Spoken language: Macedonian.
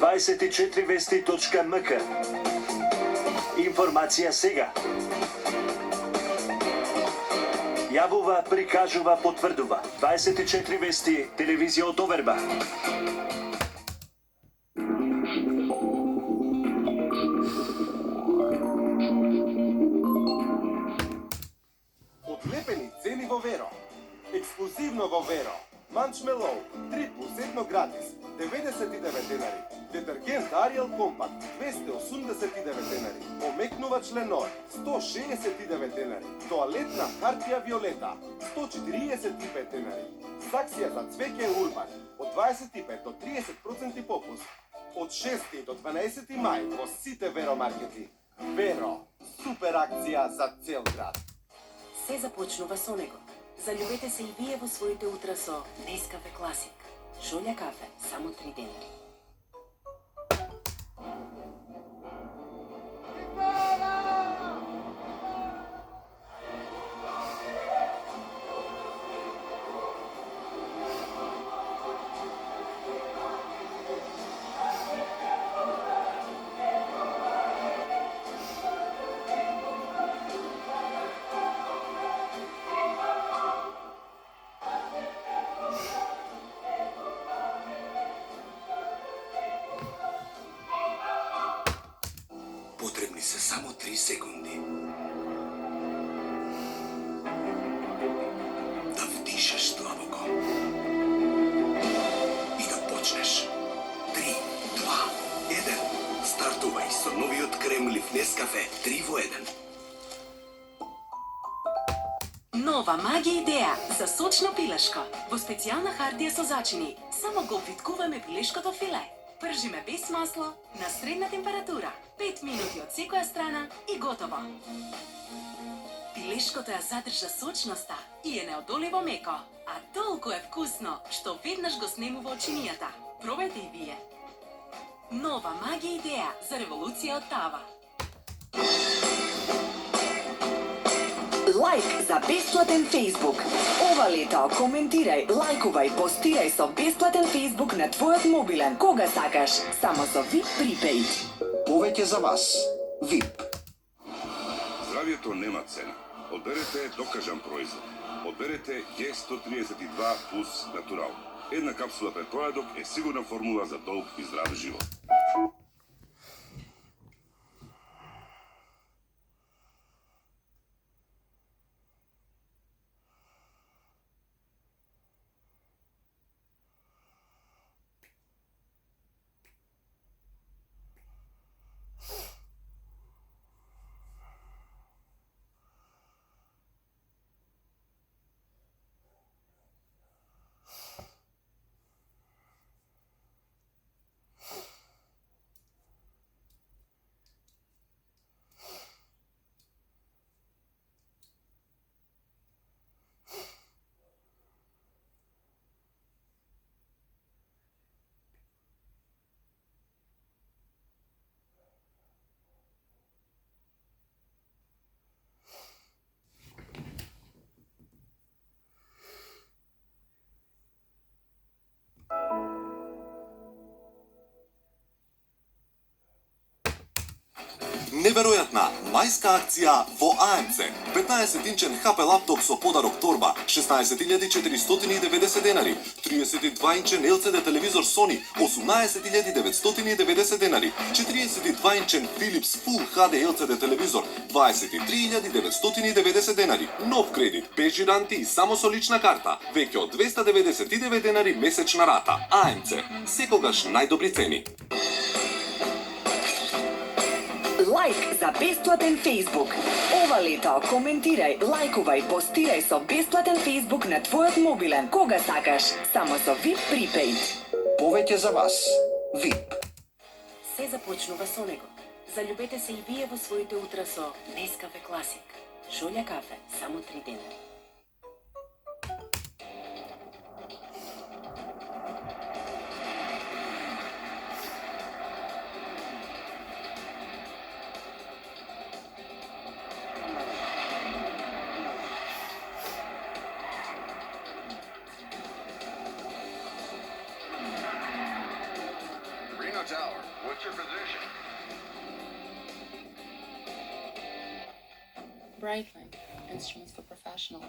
24vesti.mk. Информација сега. Јавува, прикажува, потврдува. 24 вести, телевизија од оверба. Одлепени цени во Веро. Ексклузивно во Веро. Манчмелоу 3+1 гратис, 99 денари. Детергент Ariel Compact 289 денари. Омекнувач Ленор 169 денари. Тоалетна хартија Виолета 145 денари. Саксија за цвеќе Урбан од 25 до 30% попуст. Од 6 до 12 мај во сите Веро маркети. Веро, супер акција за цел град. Се започнува со него. Заљубете се и вие во своите утра со Нескафе Класик. Шолја кафе, само 3 денари. Потребни се само 3 секунди. Да вдишеш длабоко. И да почнеш. 3, 2, 1. Стартувај со новиот кремлив Нескафе 3 во 1. Нова магија идеја за сочно пилешко. Во специјална хартија со зачини. Само го виткуваме пилешкото филе. Пржиме без масло, на средна температура, 5 минути од секоја страна и готово. Пилешкото ја задржа сочноста и е неодоливо меко, а толку е вкусно, што веднаш го снемува од чинијата. Пробајте и вие. Нова магија идеја за револуција од тава. Лайк за бесплатен Facebook. Ова лето коментирај, лајкувај, постирај со бесплатен Facebook на твојот мобилен, кога сакаш, само со VIP Prepaid. Повеќе за вас. VIP. Здравието нема цена. Одберете докажан производ. Одберете G132 плюс натурал. Една капсула пред појадок е сигурна формула за долг и здрав живот. Неверојатна мајска акција во АМЦ. 15-инчен HP лаптоп со подарок торба, 16.490 денари. 32-инчен LCD телевизор Sony, 18.990 денари. 42-инчен Philips Full HD LCD телевизор, 23.990 денари. Нов кредит, без жиранти и само со лична карта. Веќе од 299 денари месечна рата. АМЦ. Секогаш најдобри цени. Лайк за бесплатен Facebook. Ова лето коментирај, лајкувај, постирај со бесплатен Facebook на твојот мобилен, кога сакаш, само со VIP Prepaid. Повеќе за вас. VIP. Се започнува со него. Заљубете се и вие во своите утра со Нескафе Класик. Шолја кафе, само 3 денари. Tower. position. Breitling, instruments for professionals.